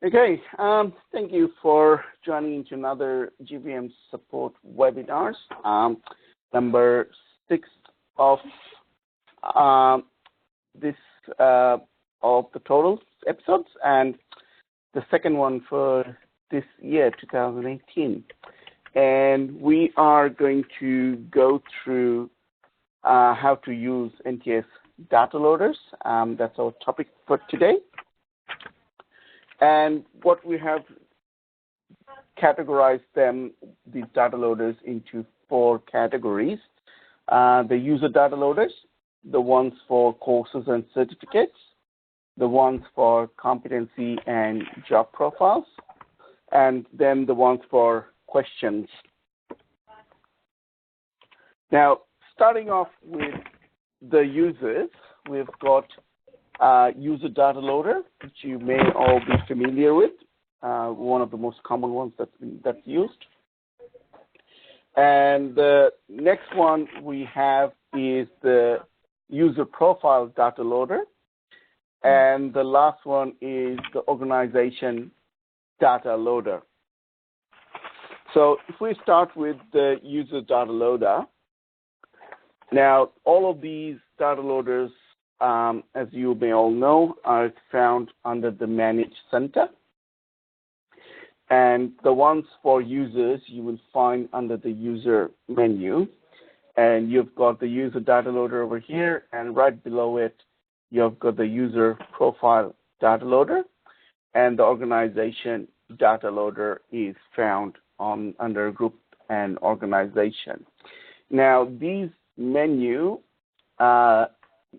Okay, thank you for joining into another GVM support webinars, number 6 of this of the total episodes, and the second one for this year, 2018. And we are going to go through how to use NTS data loaders. That's our topic for today. And what we have categorized these data loaders into 4 categories. The user data loaders, the ones for courses and certificates, the ones for competency and job profiles, and then the ones for questions. Now, starting off with the users, we've got user data loader, which you may all be familiar with, one of the most common ones that's used. And the next one we have is the user profile data loader, and the last one is the organization data loader. So if we start with the user data loader, now all of these data loaders, as you may all know, are found under the Manage Center. And the ones for users you will find under the user menu. And you've got the user data loader over here, and right below it, you've got the user profile data loader, and the organization data loader is found under group and organization. Now, these menu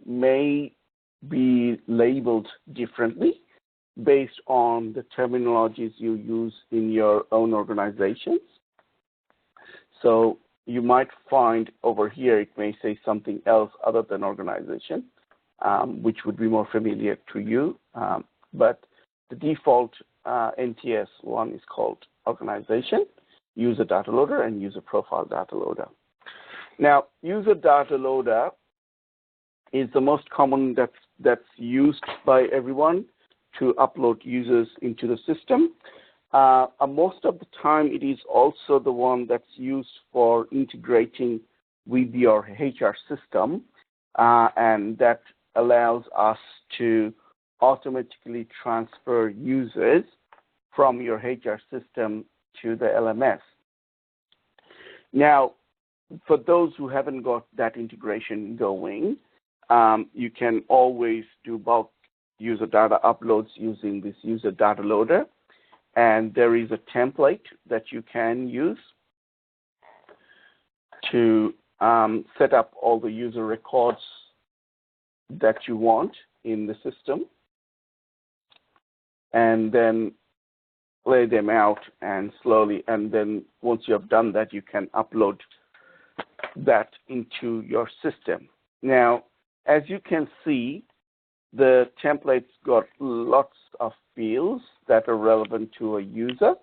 may be labeled differently based on the terminologies you use in your own organizations. So you might find over here it may say something else other than organization, which would be more familiar to you. But the default NTS one is called organization, user data loader, and user profile data loader. Now, user data loader is the most common that's used by everyone to upload users into the system. Most of the time, it is also the one that's used for integrating with your HR system, and that allows us to automatically transfer users from your HR system to the LMS. Now, for those who haven't got that integration going, you can always do bulk user data uploads using this user data loader. And there is a template that you can use to set up all the user records that you want in the system, and then lay them out and slowly, and then once you have done that, you can upload that into your system. Now, as you can see, the template's got lots of fields that are relevant to a user.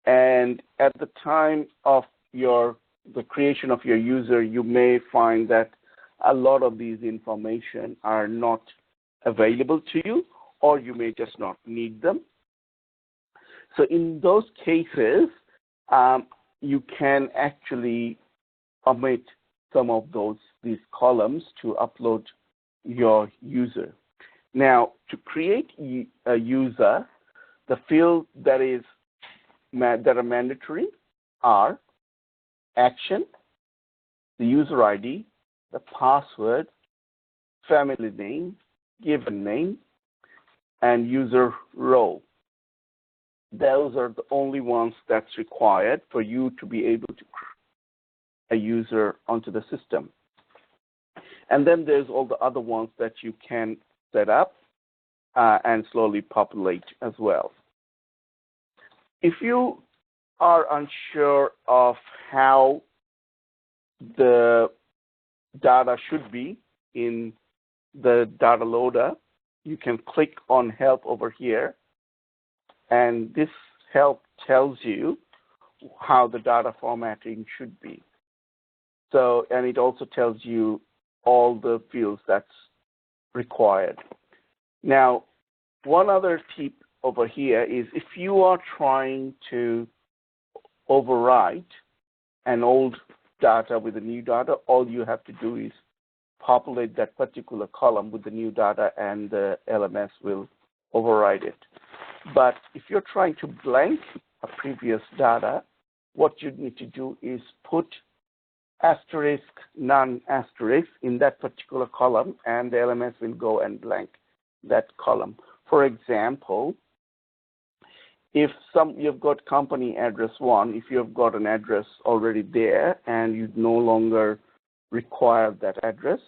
And at the time of the creation of your user, you may find that a lot of these information are not available to you, or you may just not need them. So in those cases, you can actually omit some of these columns to upload your user. Now, to create a user, the fields that are mandatory are action, the user ID, the password, family name, given name, and user role. Those are the only ones that's required for you to be able to create a user onto the system. And then there's all the other ones that you can set up and slowly populate as well. If you are unsure of how the data should be in the data loader, you can click on help over here, and this help tells you how the data formatting should be. So, and it also tells you all the fields that's required. Now, one other tip over here is if you are trying to overwrite an old data with the new data, all you have to do is populate that particular column with the new data and the LMS will override it. But if you're trying to blank a previous data, what you need to do is put asterisk, none asterisk in that particular column, and the LMS will go and blank that column. For example, if you've got company address 1, if you've got an address already there and you no longer require that address,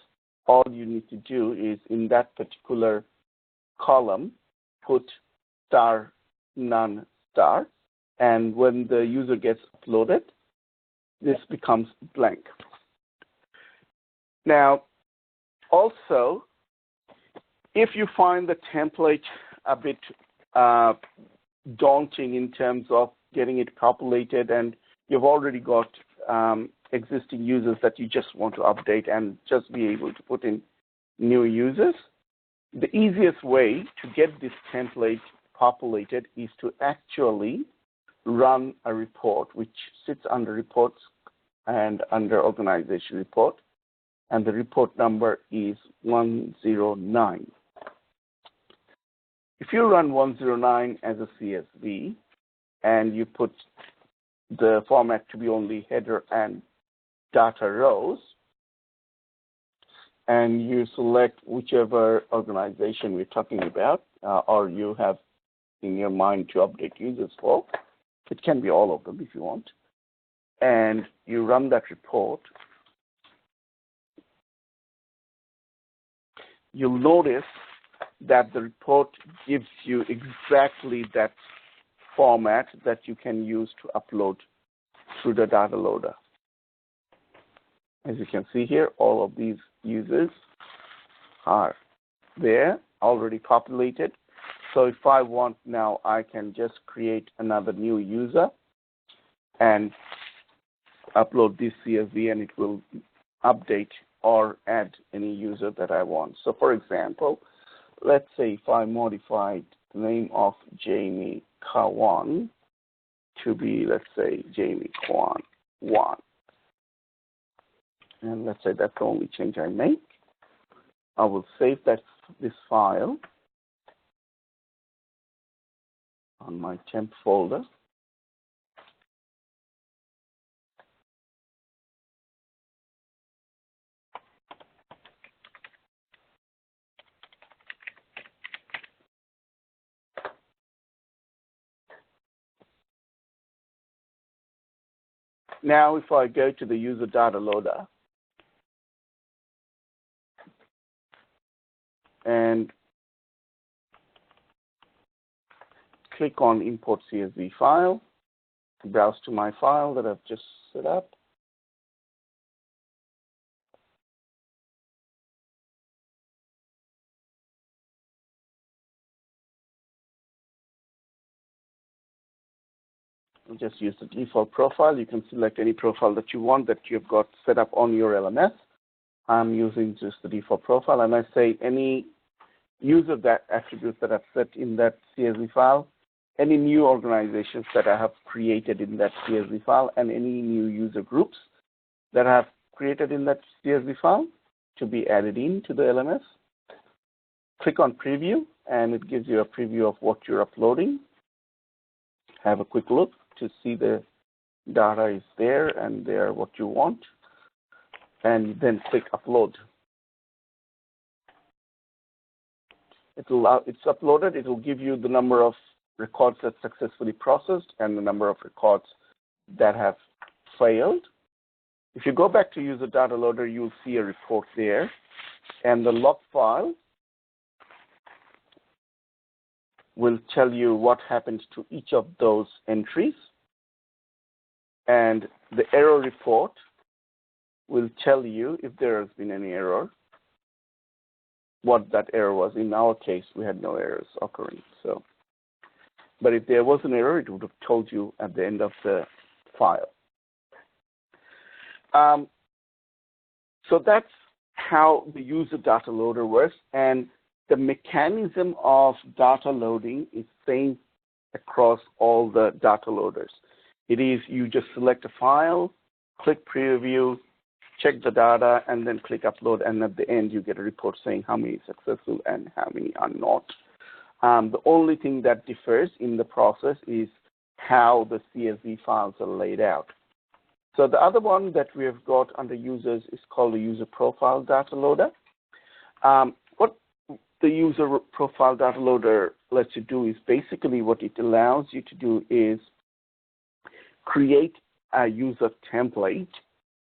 all you need to do is in that particular column, put star, none, star, and when the user gets uploaded, this becomes blank. Now, also, if you find the template a bit daunting in terms of getting it populated and you've already got existing users that you just want to update and just be able to put in new users, the easiest way to get this template populated is to actually run a report which sits under reports and under organization report, and the report number is 109. If you run 109 as a CSV and you put the format to be only header and data rows, and you select whichever organization we're talking about or you have in your mind to update users for, it can be all of them if you want, and you run that report, you'll notice that the report gives you exactly that format that you can use to upload through the data loader. As you can see here, all of these users are there, already populated. So if I want now, I can just create another new user and upload this CSV, and it will update or add any user that I want. So for example, let's say if I modified the name of Jamie Kawan to be, let's say, Jamie Kwan 1. And let's say that's the only change I make. I will save this file on my temp folder. Now, if I go to the user data loader and click on import CSV file, browse to my file that I've just set up. I'll just use the default profile. You can select any profile that you want that you've got set up on your LMS. I'm using just the default profile, and I say any user that attributes that I've set in that CSV file, any new organizations that I have created in that CSV file, and any new user groups that I have created in that CSV file to be added into the LMS. Click on preview, and it gives you a preview of what you're uploading. Have a quick look to see the data is there and there what you want, and then click upload. It's uploaded. It will give you the number of records that successfully processed and the number of records that have failed. If you go back to user data loader, you'll see a report there, and the log file will tell you what happened to each of those entries, and the error report will tell you if there has been any error, what that error was. In our case, we had no errors occurring. So, but if there was an error, it would have told you at the end of the file. So that's how the user data loader works. And the mechanism of data loading is same across all the data loaders. It is you just select a file, click preview, check the data, and then click upload, and at the end you get a report saying how many are successful and how many are not. The only thing that differs in the process is how the CSV files are laid out. So the other one that we have got under users is called the user profile data loader. What the user profile data loader lets you do is basically what it allows you to do is create a user template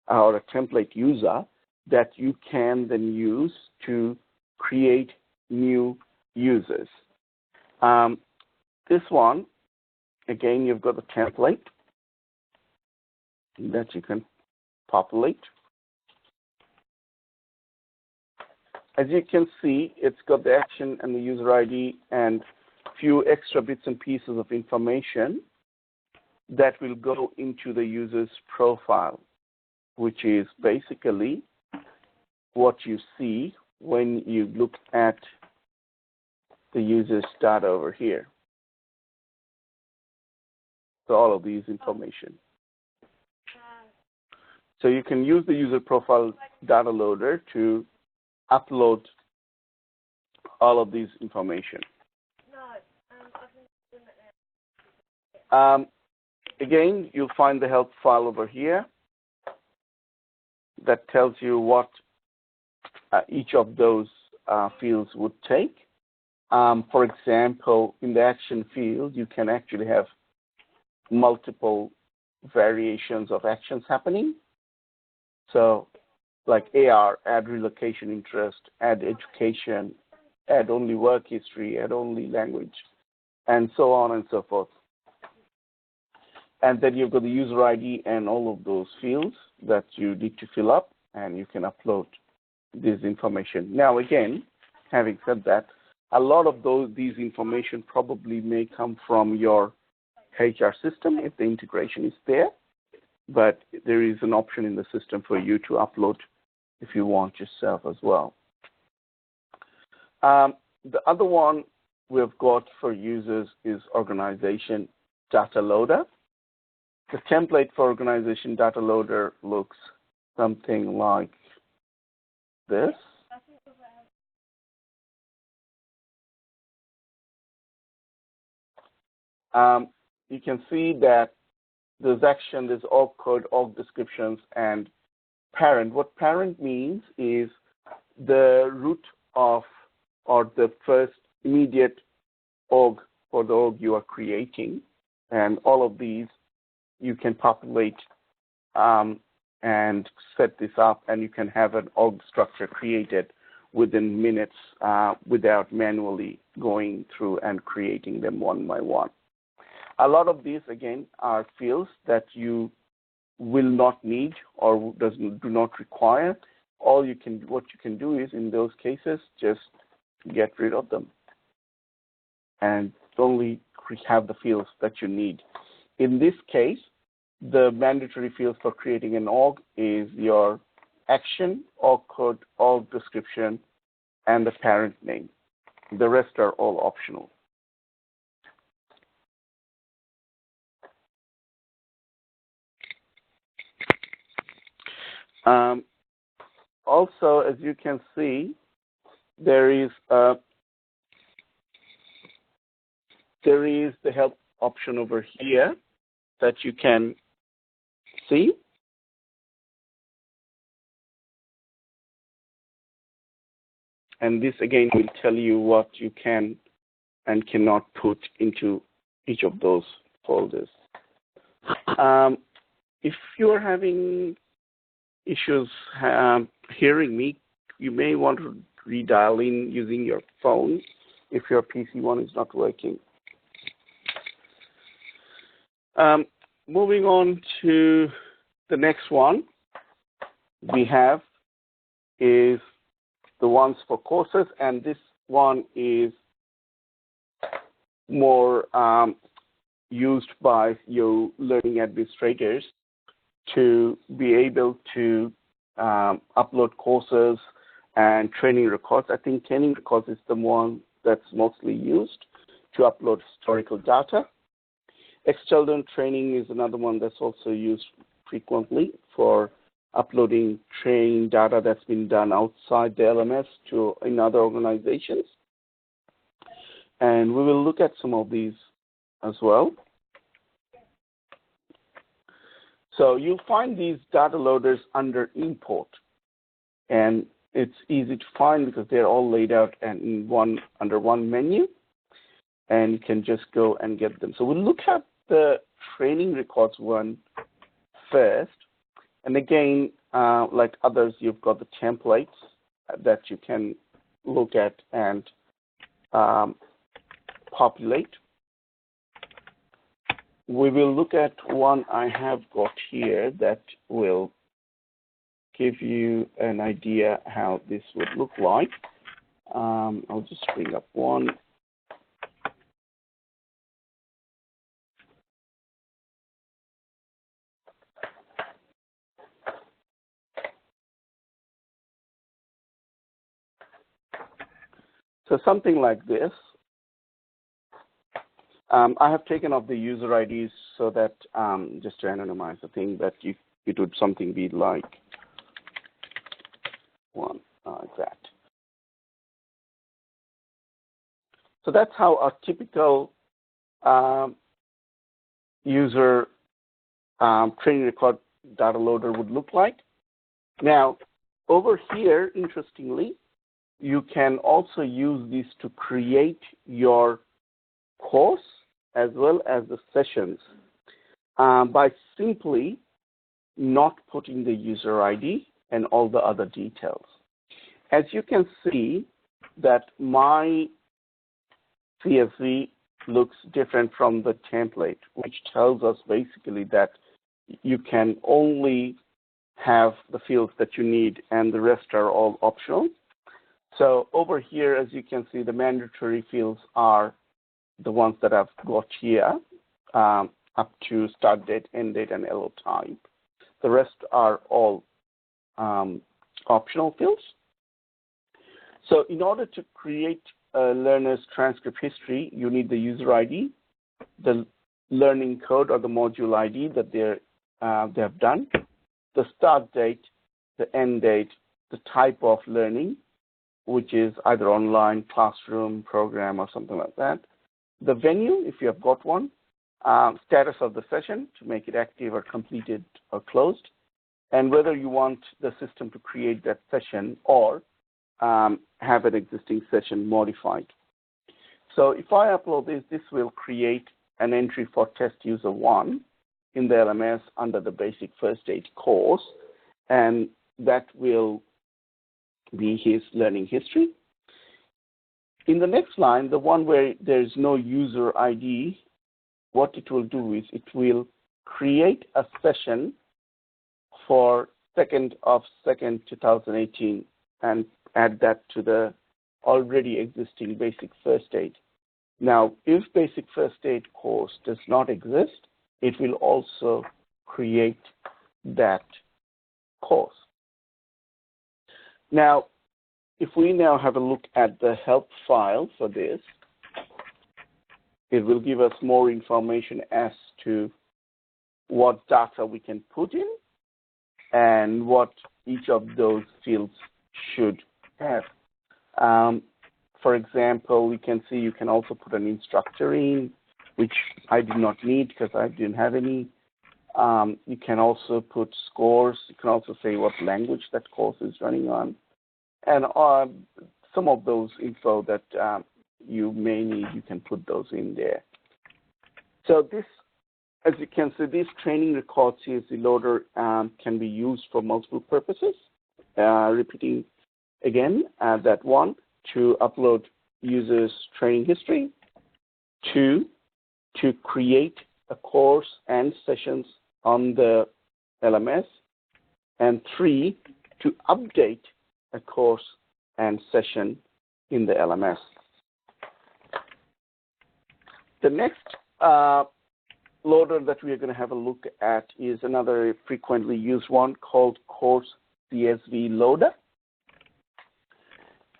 or a template user that you can then use to create new users. This one, again, you've got the template that you can populate. As you can see, it's got the action and the user ID and few extra bits and pieces of information that will go into the user's profile, which is basically what you see when you look at the user's data over here. So all of these information. So you can use the user profile data loader to upload all of these information. Again, you'll find the help file over here that tells you what each of those fields would take. For example, in the action field, you can actually have multiple variations of actions happening. So like AR, add relocation interest, add education, add only work history, add only language, and so on and so forth. And then you've got the user ID and all of those fields that you need to fill up, and you can upload this information. Now, again, having said that, a lot of these information probably may come from your HR system if the integration is there, but there is an option in the system for you to upload if you want yourself as well. The other one we've got for users is organization data loader. The template for organization data loader looks something like this. You can see that there's action, there's org code, org descriptions, and parent. What parent means is the root of or the first immediate org for the org you are creating. And all of these you can populate and set this up, and you can have an org structure created within minutes without manually going through and creating them one by one. A lot of these, again, are fields that you will not need or do not require. What you can do is, in those cases, just get rid of them and only have the fields that you need. In this case, the mandatory fields for creating an org is your action, org code, org description, and the parent name. The rest are all optional. Also, as you can see, there is the help option over here that you can see. And this again will tell you what you can and cannot put into each of those folders. If you're having issues hearing me, you may want to redial in using your phone if your PC one is not working. Moving on to the next one we have is the ones for courses, and this one is more used by your learning administrators to be able to upload courses and training records. I think training records is the one that's mostly used to upload historical data. External training is another one that's also used frequently for uploading training data that's been done outside the LMS to in other organizations. And we will look at some of these as well. So you'll find these data loaders under import, and it's easy to find because they're all laid out and in under one menu, and you can just go and get them. So we'll look at the training records one first. And again, like others, you've got the templates that you can look at and populate. We will look at one I have got here that will give you an idea how this would look like. I'll just bring up one. So something like this. I have taken off the user IDs so that just to anonymize the thing, that it would something be like one like that. So that's how a typical user training record data loader would look like. Now, over here, interestingly, you can also use this to create your course as well as the sessions by simply not putting the user ID and all the other details. As you can see that my CSV looks different from the template, which tells us basically that you can only have the fields that you need and the rest are all optional. So over here, as you can see, the mandatory fields are the ones that I've got here, up to start date, end date, and LO type. The rest are all optional fields. So in order to create a learner's transcript history, you need the user ID, the learning code or the module ID that they have done, the start date, the end date, the type of learning, which is either online, classroom, program, or something like that. The venue, if you have got one, status of the session to make it active or completed or closed, and whether you want the system to create that session or have an existing session modified. So if I upload this, this will create an entry for test user 1 in the LMS under the basic first aid course, and that will be his learning history. In the next line, the one where there is no user ID, what it will do is it will create a session for 2nd of 2nd, 2018 and add that to the already existing basic first aid. Now, if basic first aid course does not exist, it will also create that course. Now, if we now have a look at the help file for this, it will give us more information as to what data we can put in and what each of those fields should have. For example, we can see you can also put an instructor in, which I did not need because I didn't have any. You can also put scores. You can also say what language that course is running on. And some of those info that you may need, you can put those in there. So this, as you can see, this training record CSV loader can be used for multiple purposes. Repeating again, that 1, to upload users' training history, 2, to create a course and sessions on the LMS, and 3, to update a course and session in the LMS. The next loader that we are going to have a look at is another frequently used one called Course CSV Loader.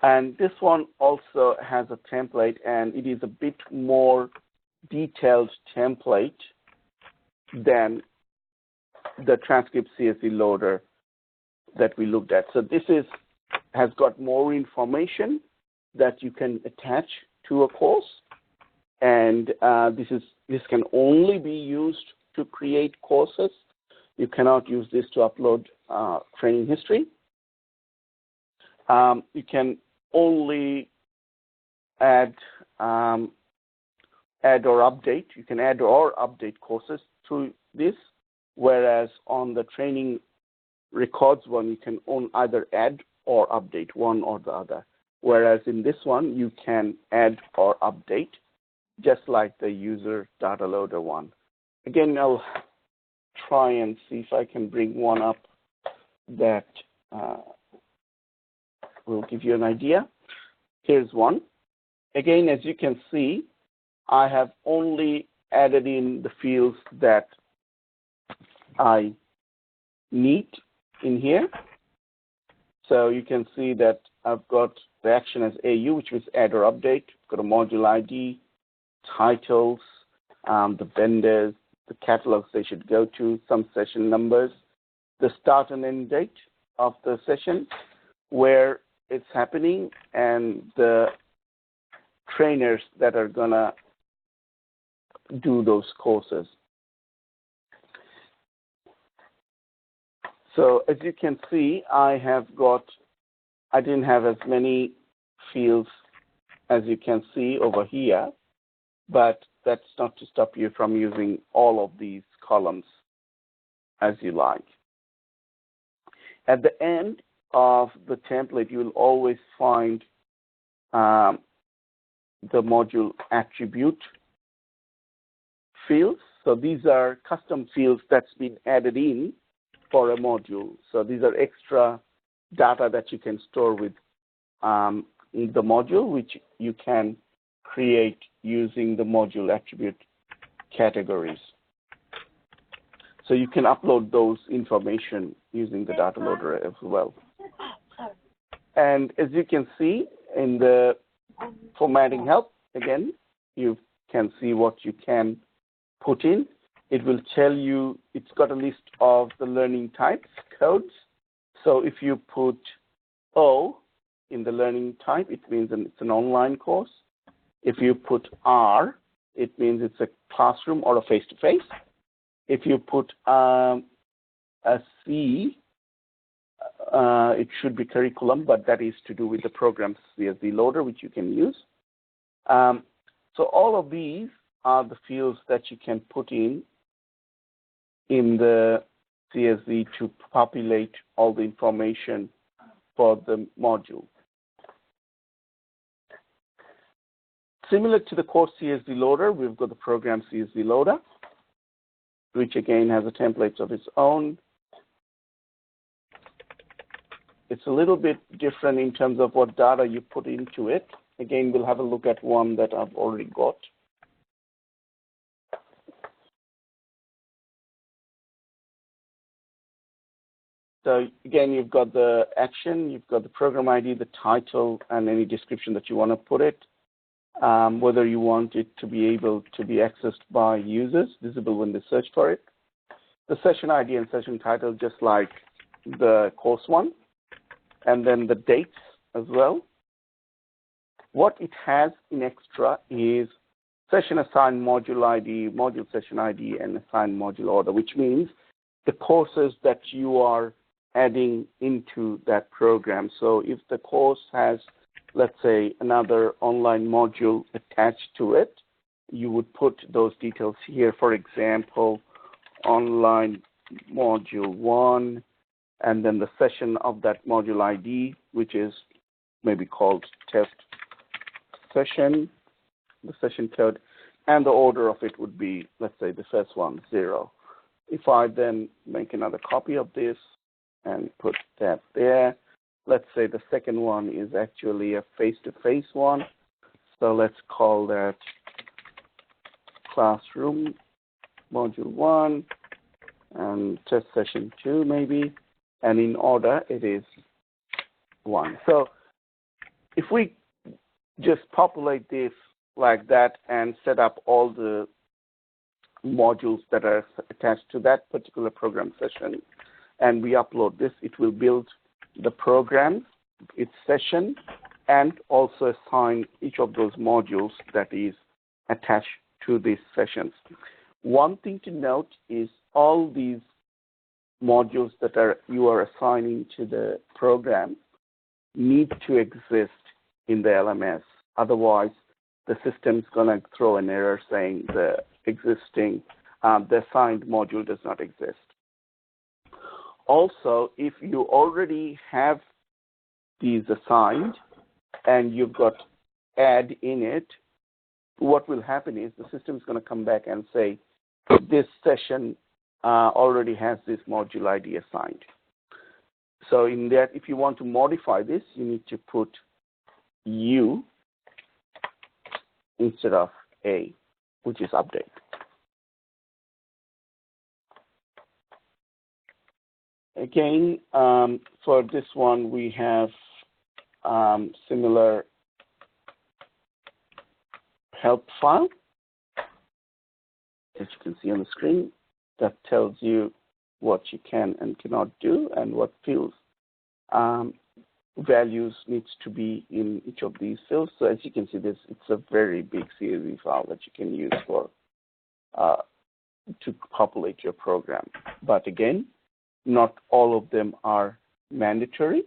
And this one also has a template, and it is a bit more detailed template than the transcript CSV loader that we looked at. So this has got more information that you can attach to a course, and this can only be used to create courses. You cannot use this to upload training history. You can only add or update. You can add or update courses to this, whereas on the training records one, you can either add or update one or the other. Whereas in this one, you can add or update, just like the user data loader one. Again, I'll try and see if I can bring one up that will give you an idea. Here's one. Again, as you can see, I have only added in the fields that I need in here. So you can see that I've got the action as AU, which was add or update. Got a module ID, titles, the vendors, the catalogs they should go to, some session numbers, the start and end date of the session, where it's happening, and the trainers that are gonna do those courses. So as you can see, I didn't have as many fields as you can see over here, but that's not to stop you from using all of these columns as you like. At the end of the template, you will always find the module attribute fields. So these are custom fields that's been added in for a module. So these are extra data that you can store with in the module, which you can create using the module attribute categories. So you can upload those information using the data loader as well. And as you can see in the formatting help, again, you can see what you can put in. It will tell you, it's got a list of the learning types, codes. So if you put O in the learning type, it means it's an online course. If you put R, it means it's a classroom or a face-to-face. If you put a C, it should be curriculum, but that is to do with the program CSV loader, which you can use. So all of these are the fields that you can put in the CSV to populate all the information for the module. Similar to the course CSV loader, we've got the program CSV loader, which again has a template of its own. It's a little bit different in terms of what data you put into it. Again, we'll have a look at one that I've already got. So again, you've got the action, you've got the program ID, the title, and any description that you want to put it. Whether you want it to be able to be accessed by users, visible when they search for it. The session ID and session title, just like the course one. And then the dates as well. What it has in extra is session assigned module ID, module session ID, and assigned module order, which means the courses that you are adding into that program. So if the course has, let's say, another online module attached to it, you would put those details here. For example, online module 1, and then the session of that module ID, which is maybe called test session, the session code, and the order of it would be, let's say, the first one, 0. If I then make another copy of this and put that there, let's say the second one is actually a face-to-face one. So let's call that classroom module 1 and test session 2 maybe. And in order, it is 1. So if we just populate this like that and set up all the modules that are attached to that particular program session, and we upload this, it will build the program, its session, and also assign each of those modules that is attached to these sessions. One thing to note is all these modules that you are assigning to the program need to exist in the LMS. Otherwise, the system's going to throw an error saying the assigned module does not exist. Also, if you already have these assigned and you've got add in it, what will happen is the system is going to come back and say, this session already has this module ID assigned. So in that, if you want to modify this, you need to put U instead of A, which is update. Again, for this one, we have similar help file, as you can see on the screen, that tells you what you can and cannot do and what fields values needs to be in each of these fields. So as you can see, it's a very big CSV file that you can use for to populate your program. But again, not all of them are mandatory.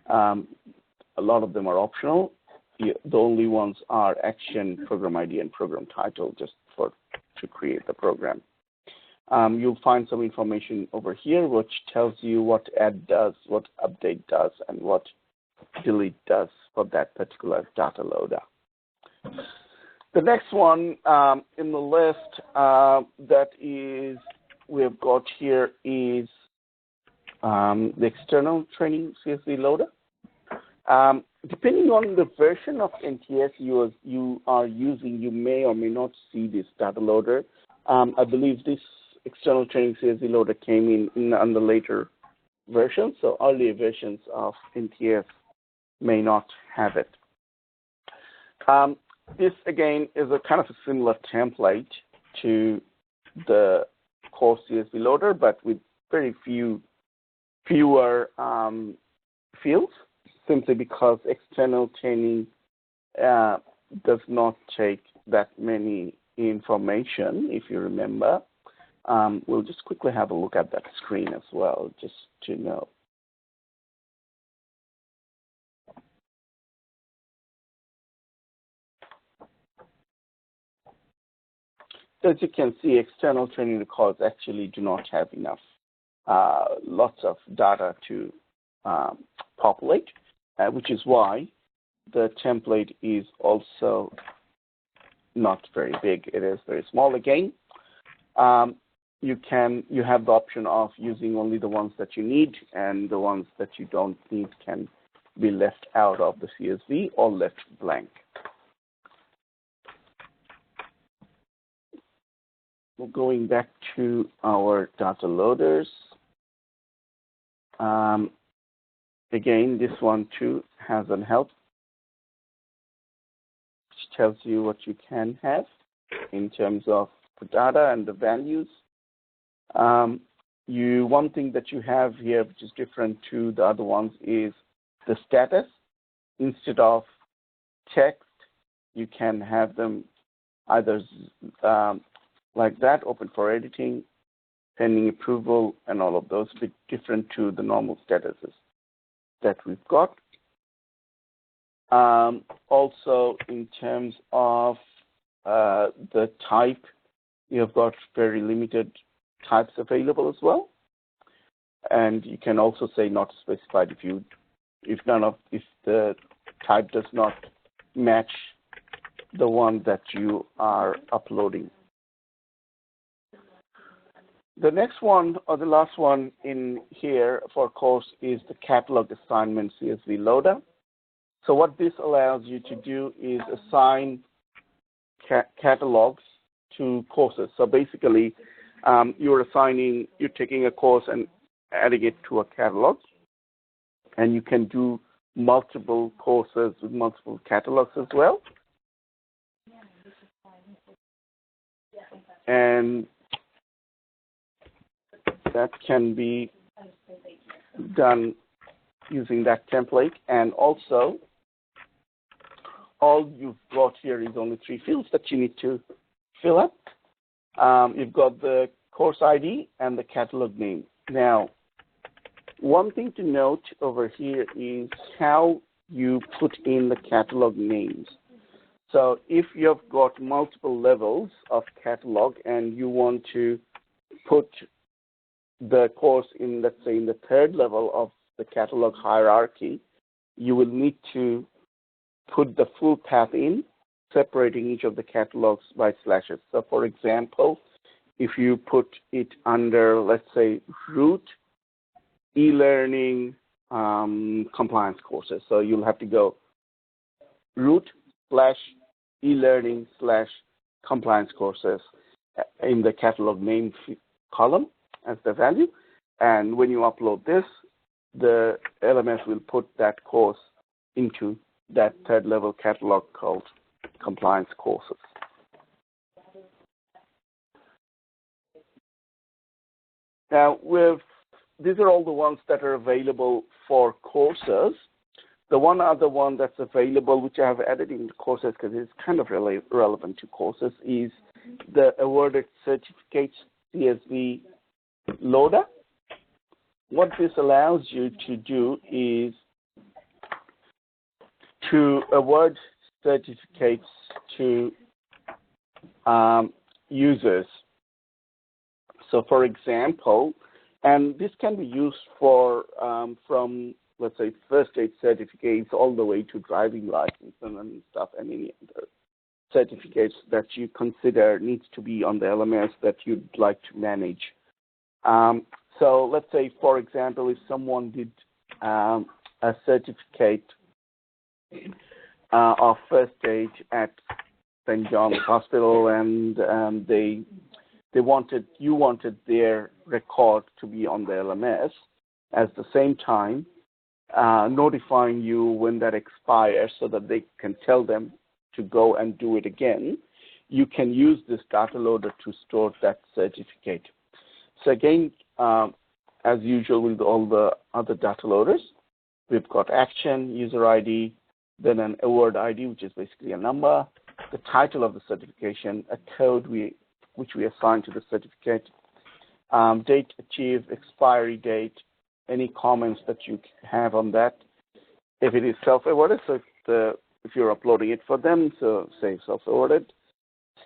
A lot of them are optional. The only ones are action, program ID, and program title, just to create the program. You'll find some information over here which tells you what add does, what update does, and what delete does for that particular data loader. The next one in the list that we have got here is the external training CSV loader. Depending on the version of NTS you are using, you may or may not see this data loader. I believe this external training CSV loader came in on the later version, so earlier versions of NTS may not have it. This again is a kind of a similar template to the core CSV loader, but with very fewer fields, simply because external training does not take that many information, if you remember. We'll just quickly have a look at that screen as well, just to know. As you can see, external training records actually do not have enough, lots of data to populate, which is why the template is also not very big. It is very small again. You have the option of using only the ones that you need, and the ones that you don't need can be left out of the CSV or left blank. We're going back to our data loaders. Again, this one too has an help, which tells you what you can have in terms of the data and the values. One thing that you have here, which is different to the other ones, is the status. Instead of text, you can have them either like that, open for editing, pending approval, and all of those, a bit different to the normal statuses that we've got. Also, in terms of the type, you have got very limited types available as well, and you can also say not specified if the type does not match the one that you are uploading. The next one, or the last one in here for course, is the catalog assignment CSV loader. So what this allows you to do is assign catalogs to courses. So basically, you're taking a course and adding it to a catalog, and you can do multiple courses with multiple catalogs as well. And that can be done using that template. And also, all you've got here is only 3 fields that you need to fill up. You've got the course ID and the catalog name. Now, one thing to note over here is how you put in the catalog names. So if you've got multiple levels of catalog and you want to put the course in, let's say, in the 3rd level of the catalog hierarchy, you will need to put the full path in, separating each of the catalogs by slashes. So for example, if you put it under, let's say, root e-learning compliance courses, so you'll have to go root / e-learning / compliance courses in the catalog name column as the value. And when you upload this, the LMS will put that course into that 3rd level catalog called compliance courses. Now, these are all the ones that are available for courses. The one other one that's available, which I have added into courses because it's kind of relevant to courses, is the awarded certificates CSV loader. What this allows you to do is to award certificates to users. So for example, and this can be used for from, let's say, first aid certificates all the way to driving license and stuff, and any other certificates that you consider needs to be on the LMS that you'd like to manage. So let's say, for example, if someone did a certificate of first aid at St. John's Hospital, and you wanted their record to be on the LMS, at the same time notifying you when that expires so that they can tell them to go and do it again, you can use this data loader to store that certificate. So again, as usual with all the other data loaders, we've got action, user ID, then an award ID, which is basically a number, the title of the certification, a code which we assign to the certificate, date achieved, expiry date, any comments that you have on that. If it is self-awarded, so if you're uploading it for them, so say self-awarded,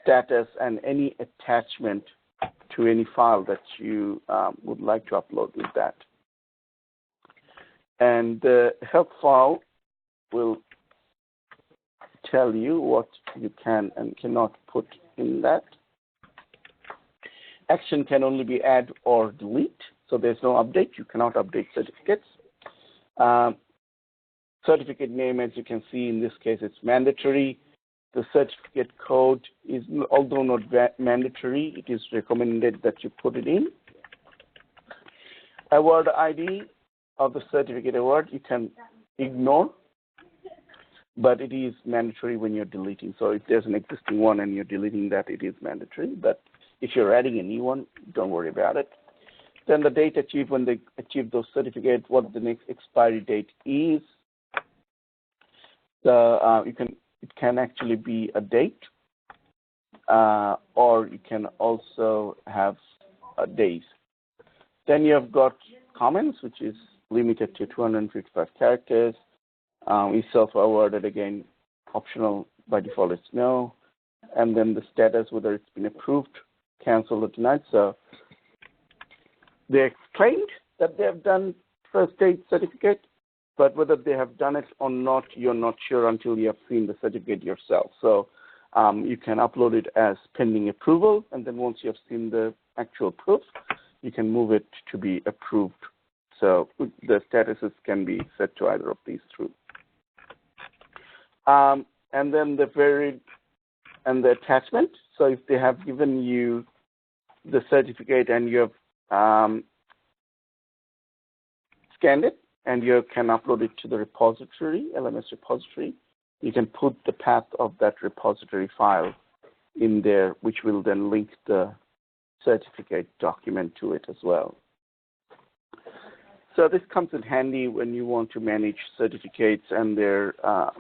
status, and any attachment to any file that you would like to upload with that. And the help file will tell you what you can and cannot put in that. Action can only be add or delete, so there's no update. You cannot update certificates. Certificate name, as you can see, in this case, it's mandatory. The certificate code is, although not mandatory, it is recommended that you put it in. Award ID of the certificate award, you can ignore, but it is mandatory when you're deleting. So if there's an existing one and you're deleting that, it is mandatory. But if you're adding a new one, don't worry about it. Then the date achieved when they achieve those certificates, what the next expiry date is. It can actually be a date, or you can also have days. Then you have got comments, which is limited to 255 characters. Is self-awarded, again, optional, by default it's no. And then the status, whether it's been approved, canceled, or denied. So they explained that they have done first aid certificate, but whether they have done it or not, you're not sure until you have seen the certificate yourself. So you can upload it as pending approval, and then once you have seen the actual proof, you can move it to be approved. So the statuses can be set to either of these three. And then the attachment. So if they have given you the certificate and you have scanned it and you can upload it to the repository, LMS repository. You can put the path of that repository file in there, which will then link the certificate document to it as well. So this comes in handy when you want to manage certificates and their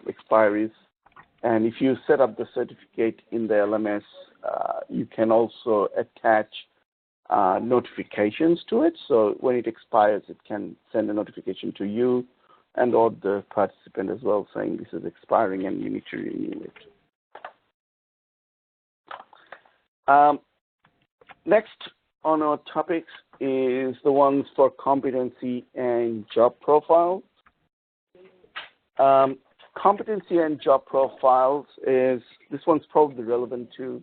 expiries. And if you set up the certificate in the LMS, you can also attach notifications to it. So when it expires, it can send a notification to you and or the participant as well, saying this is expiring and you need to renew it. Next on our topics is the ones for competency and job profiles. Competency and job profiles this one's probably relevant to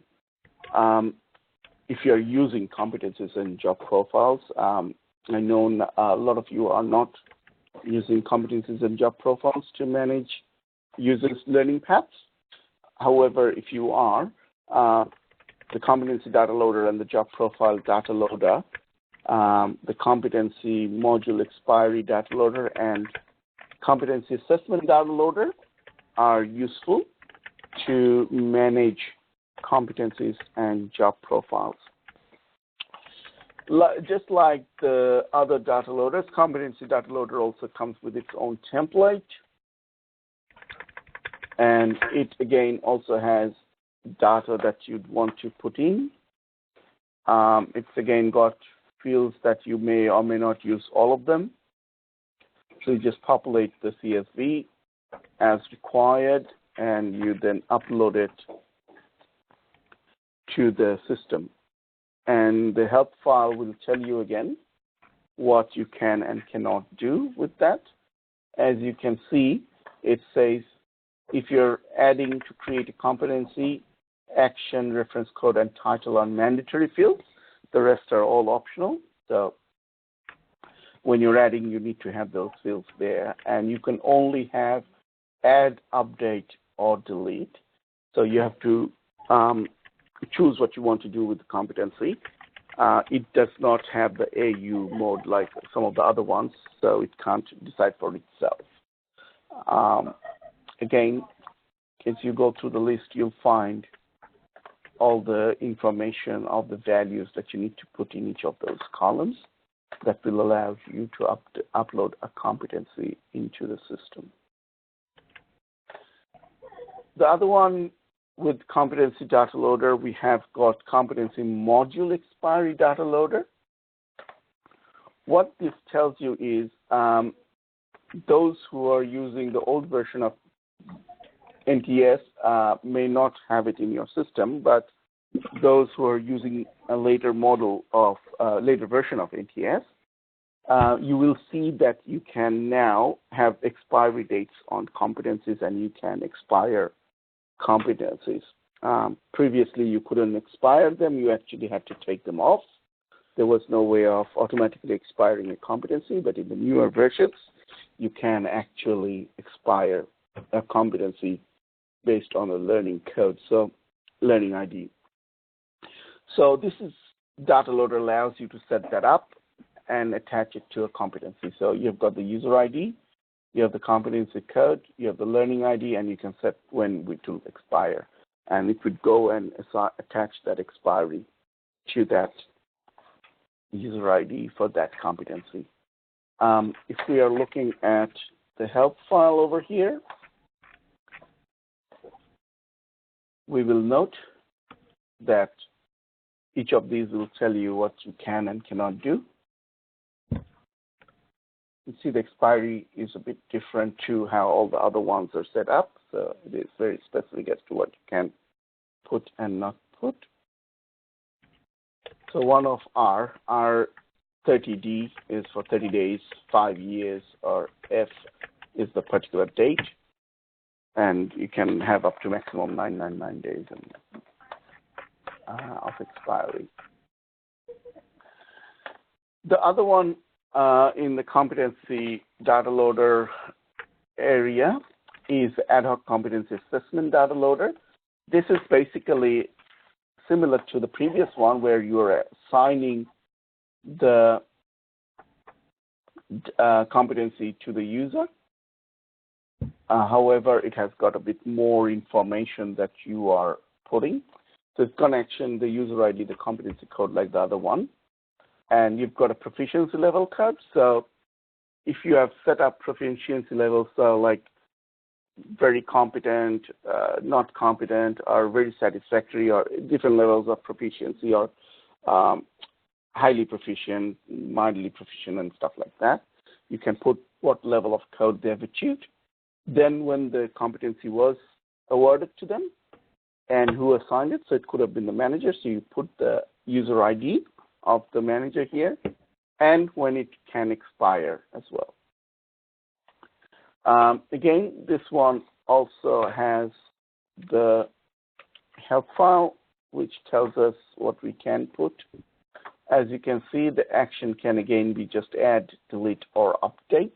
if you're using competencies and job profiles. I know a lot of you are not using competencies and job profiles to manage users' learning paths. However, if you are, the competency data loader and the job profile data loader, the competency module expiry data loader and competency assessment data loader are useful to manage competencies and job profiles. Just like the other data loaders, competency data loader also comes with its own template. And it, again, also has data that you'd want to put in. It's, again, got fields that you may or may not use all of them. So you just populate the CSV as required, and you then upload it to the system. And the help file will tell you again what you can and cannot do with that. As you can see, it says if you're adding to create a competency, action, reference code, and title are mandatory fields. The rest are all optional. So when you're adding, you need to have those fields there. And you can only have add, update, or delete. So you have to choose what you want to do with the competency. It does not have the AU mode like some of the other ones, so it can't decide for itself. Again, as you go through the list, you'll find all the information of the values that you need to put in each of those columns that will allow you to upload a competency into the system. The other one with competency data loader, we have got competency module expiry data loader. What this tells you is those who are using the old version of NTS may not have it in your system, but those who are using a later model of later version of NTS, you will see that you can now have expiry dates on competencies, and you can expire competencies. Previously, you couldn't expire them. You actually had to take them off. There was no way of automatically expiring a competency, but in the newer versions, you can actually expire a competency based on a learning code, so learning ID. So this is data loader allows you to set that up and attach it to a competency. So you've got the user ID, you have the competency code, you have the learning ID, and you can set when it will expire. And it would go and attach that expiry to that user ID for that competency. If we are looking at the help file over here, we will note that each of these will tell you what you can and cannot do. You see the expiry is a bit different to how all the other ones are set up. So it is very specific as to what you can put and not put. So one of our 30D is for 30 days, 5 years, or F is the particular date. And you can have up to maximum 999 days of expiry. The other one in the competency data loader area is ad hoc competency assessment data loader. This is basically similar to the previous one where you're assigning the competency to the user. However, it has got a bit more information that you are putting. So it's connection, the user ID, the competency code like the other one. And you've got a proficiency level code. So if you have set up proficiency levels, so like very competent, not competent, or very satisfactory, or different levels of proficiency, or highly proficient, mildly proficient, and stuff like that, you can put what level of code they have achieved. Then when the competency was awarded to them and who assigned it, so it could have been the manager, so you put the user ID of the manager here, and when it can expire as well. Again, this one also has the help file, which tells us what we can put. As you can see, the action can again be just add, delete, or update.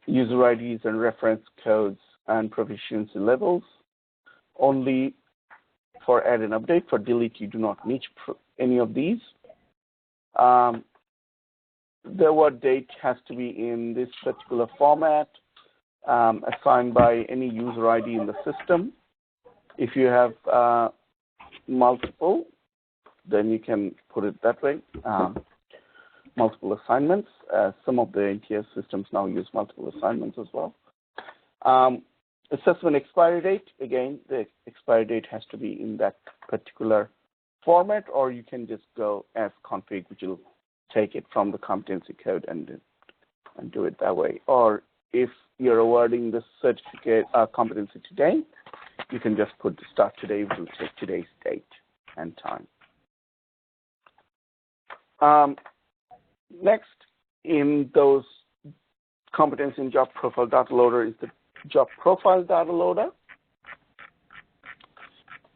User IDs and reference codes and proficiency levels. Only for add and update. For delete, you do not need any of these. The award date has to be in this particular format, assigned by any user ID in the system. If you have multiple, then you can put it that way. Multiple assignments. Some of the NTS systems now use multiple assignments as well. Assessment expiry date, again, the expiry date has to be in that particular format, or you can just go as config, which will take it from the competency code and do it that way. Or if you're awarding the certificate competency today, you can just put the start today, which will take today's date and time. Next, in those competency and job profile data loader is the job profile data loader.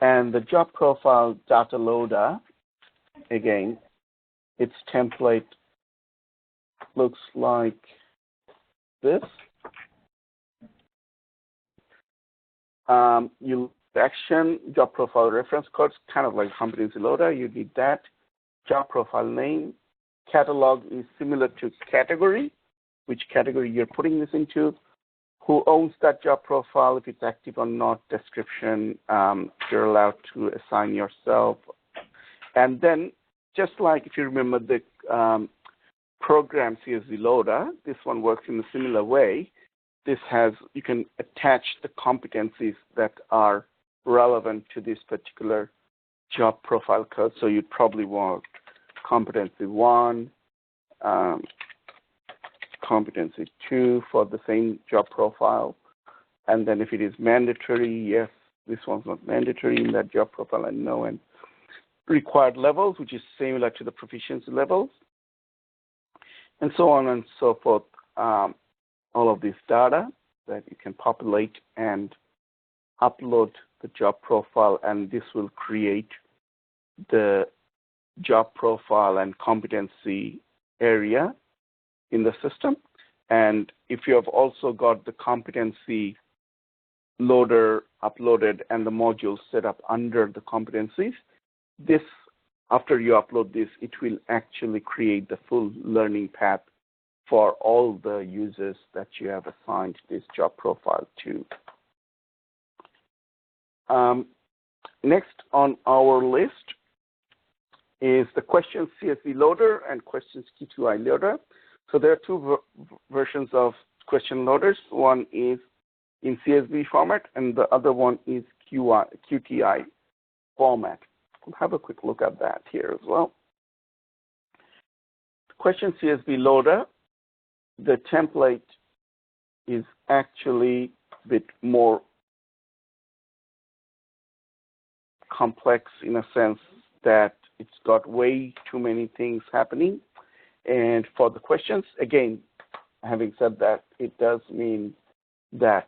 And the job profile data loader, again, its template looks like this. Action, job profile reference codes, kind of like competency loader, you need that. Job profile name. Catalog is similar to category, which category you're putting this into, who owns that job profile, if it's active or not, description, you're allowed to assign yourself. And then, just like if you remember the program CSV loader, this one works in a similar way. This has, you can attach the competencies that are relevant to this particular job profile code. So you'd probably want competency 1, competency 2 for the same job profile. And then if it is mandatory, yes, this one's not mandatory in that job profile, and no, and required levels, which is similar to the proficiency levels, and so on and so forth. All of this data that you can populate and upload the job profile, and this will create the job profile and competency area in the system. And if you have also got the competency loader uploaded and the modules set up under the competencies, this, after you upload this, it will actually create the full learning path for all the users that you have assigned this job profile to. Next on our list is the questions CSV loader and questions Q2I loader. So there are two versions of question loaders. One is in CSV format, and the other one is QTI format. We'll have a quick look at that here as well. Question CSV loader, the template is actually a bit more complex in a sense that it's got way too many things happening. And for the questions, again, having said that, it does mean that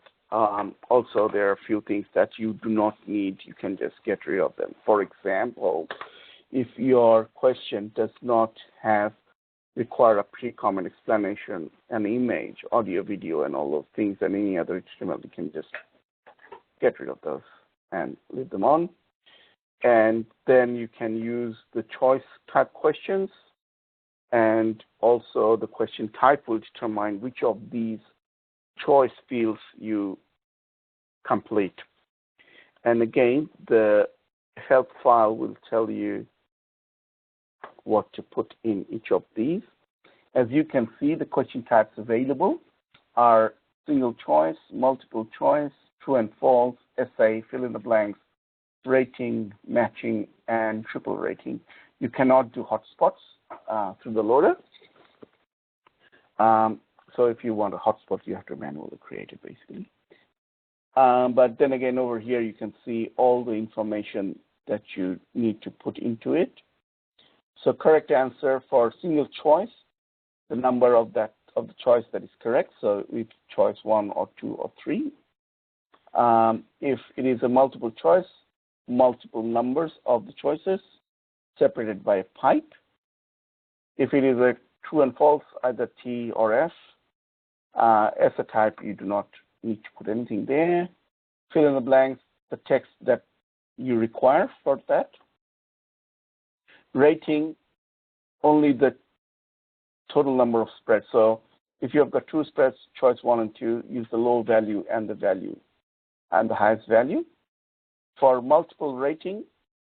also there are a few things that you do not need. You can just get rid of them. For example, if your question does not require a pre-comment explanation, an image, audio, video, and all those things, and any other HTML, you can just get rid of those and leave them on. And then you can use the choice type questions and also the question type will determine which of these choice fields you complete. And again, the help file will tell you what to put in each of these. As you can see, the question types available are single choice, multiple choice, true and false, essay, fill in the blanks, rating, matching, and triple rating. You cannot do hotspots through the loader. So if you want a hotspot, you have to manually create it, basically. But then again, over here, you can see all the information that you need to put into it. So correct answer for single choice, the number of the choice that is correct. So it's choice 1 or 2 or 3. If it is a multiple choice, multiple numbers of the choices separated by a pipe. If it is a true and false, either T or F. As a type, you do not need to put anything there. Fill in the blanks, the text that you require for that. Rating, only the total number of spreads. So if you have got 2 spreads, choice 1 and 2, use the low value and the value and the highest value. For multiple rating,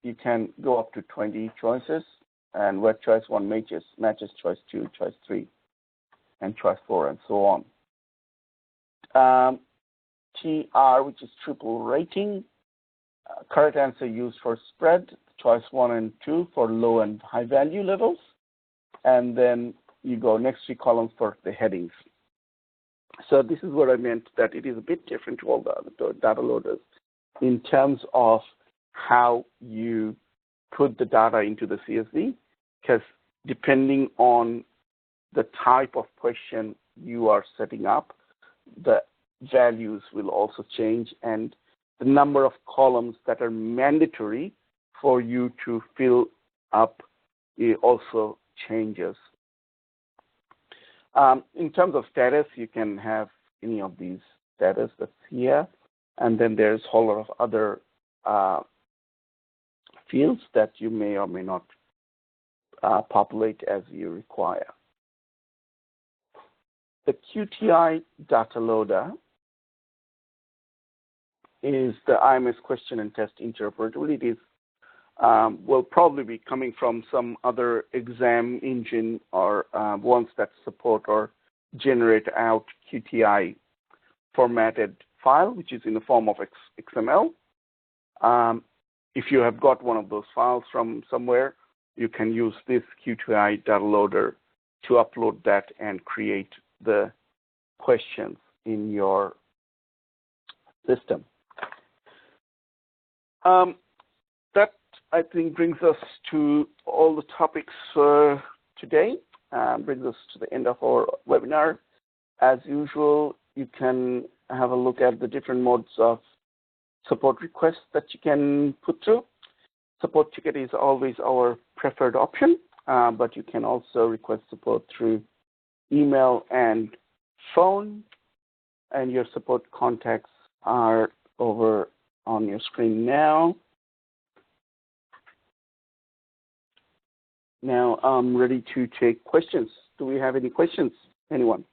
you can go up to 20 choices, and where choice 1 matches choice 2, choice 3, and choice 4, and so on. TR, which is triple rating, correct answer used for spread, choice 1 and 2 for low and high value levels, and then you go next 3 columns for the headings. So this is what I meant, that it is a bit different to all the other data loaders in terms of how you put the data into the CSV, because depending on the type of question you are setting up, the values will also change, and the number of columns that are mandatory for you to fill up also changes. In terms of status, you can have any of these status that's here, and then there's a whole lot of other fields that you may or may not populate as you require. The QTI data loader is the IMS question and test interpreter. It is will probably be coming from some other exam engine or ones that support or generate out QTI formatted file, which is in the form of XML. If you have got one of those files from somewhere, you can use this QTI data loader to upload that and create the questions in your system. That, I think, brings us to all the topics for today, brings us to the end of our webinar. As usual, you can have a look at the different modes of support requests that you can put through. Support ticket is always our preferred option, but you can also request support through email and phone, and your support contacts are over on your screen now. Now I'm ready to take questions. Do we have any questions? Anyone?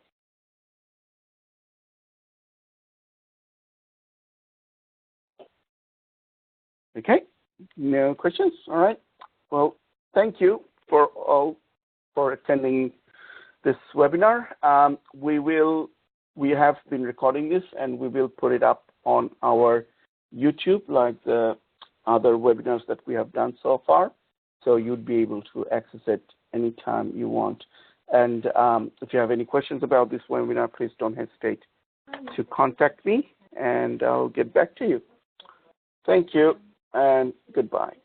Okay, no questions. All right. Well, thank you for all for attending this webinar. We have been recording this, and we will put it up on our YouTube like the other webinars that we have done so far. So you'd be able to access it anytime you want. And if you have any questions about this webinar, please don't hesitate to contact me, and I'll get back to you. Thank you, and goodbye.